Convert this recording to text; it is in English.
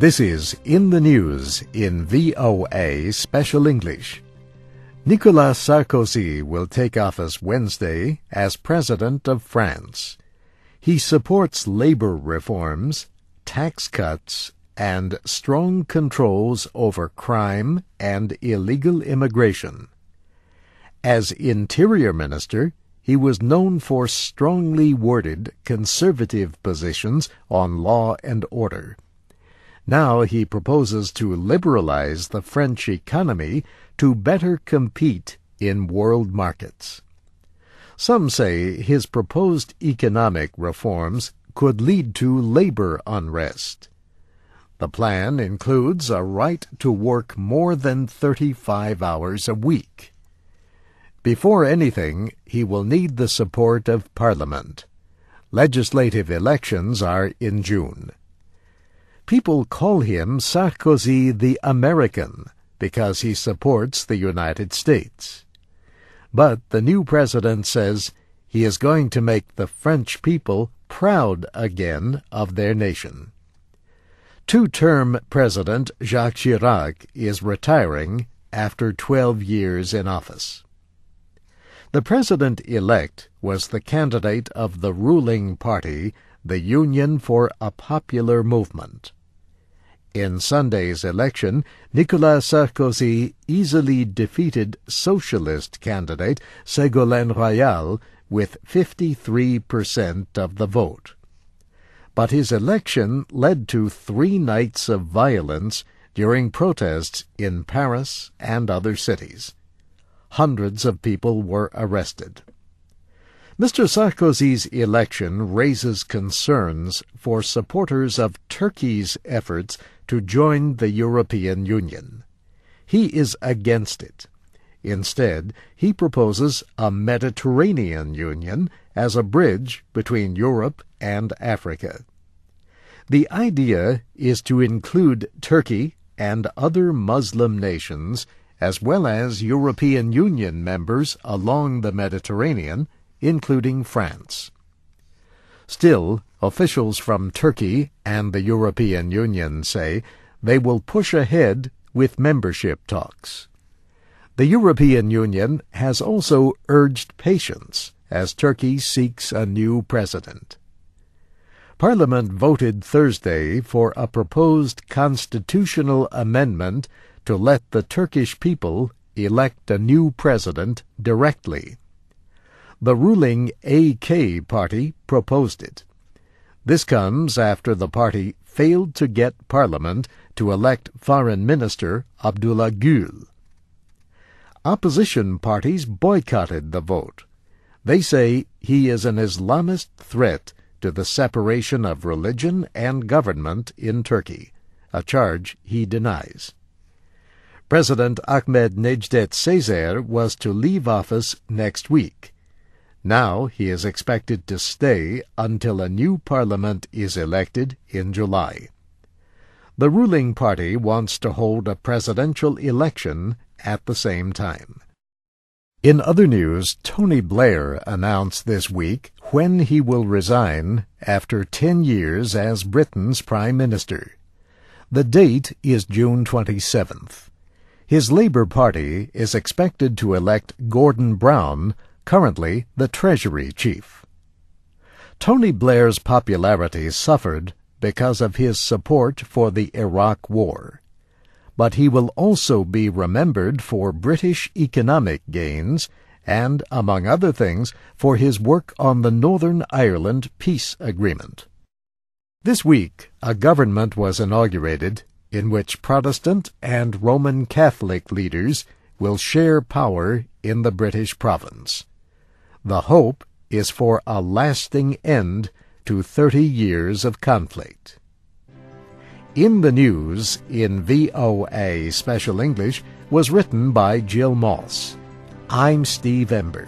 This is In the News in VOA Special English. Nicolas Sarkozy will take office Wednesday as President of France. He supports labor reforms, tax cuts, and strong controls over crime and illegal immigration. As Interior Minister, he was known for strongly worded conservative positions on law and order. Now he proposes to liberalize the French economy to better compete in world markets. Some say his proposed economic reforms could lead to labor unrest. The plan includes a right to work more than 35 hours a week. Before anything, he will need the support of Parliament. Legislative elections are in June. People call him Sarkozy the American because he supports the United States. But the new president says he is going to make the French people proud again of their nation. Two-term President Jacques Chirac is retiring after 12 years in office. The president-elect was the candidate of the ruling party, the Union for a Popular Movement. In Sunday's election, Nicolas Sarkozy easily defeated socialist candidate Ségolène Royal with 53% of the vote. But his election led to 3 nights of violence during protests in Paris and other cities. Hundreds of people were arrested. Mr. Sarkozy's election raises concerns for supporters of Turkey's efforts to join the European Union. He is against it. Instead, he proposes a Mediterranean Union as a bridge between Europe and Africa. The idea is to include Turkey and other Muslim nations as well as European Union members along the Mediterranean, including France. Still, officials from Turkey and the European Union say they will push ahead with membership talks. The European Union has also urged patience as Turkey seeks a new president. Parliament voted Thursday for a proposed constitutional amendment to let the Turkish people elect a new president directly. The ruling AK party proposed it. This comes after the party failed to get Parliament to elect Foreign Minister Abdullah Gül. Opposition parties boycotted the vote. They say he is an Islamist threat to the separation of religion and government in Turkey, a charge he denies. President Ahmadinejad Sezer was to leave office next week. Now he is expected to stay until a new parliament is elected in July. The ruling party wants to hold a presidential election at the same time. In other news, Tony Blair announced this week when he will resign after 10 years as Britain's Prime Minister. The date is June 27th. His Labour Party is expected to elect Gordon Brown, currently the Treasury Chief. Tony Blair's popularity suffered because of his support for the Iraq War. But he will also be remembered for British economic gains and, among other things, for his work on the Northern Ireland Peace Agreement. This week, a government was inaugurated in which Protestant and Roman Catholic leaders will share power in the British province. The hope is for a lasting end to 30 years of conflict. In the News in VOA Special English was written by Jill Moss. I'm Steve Ember.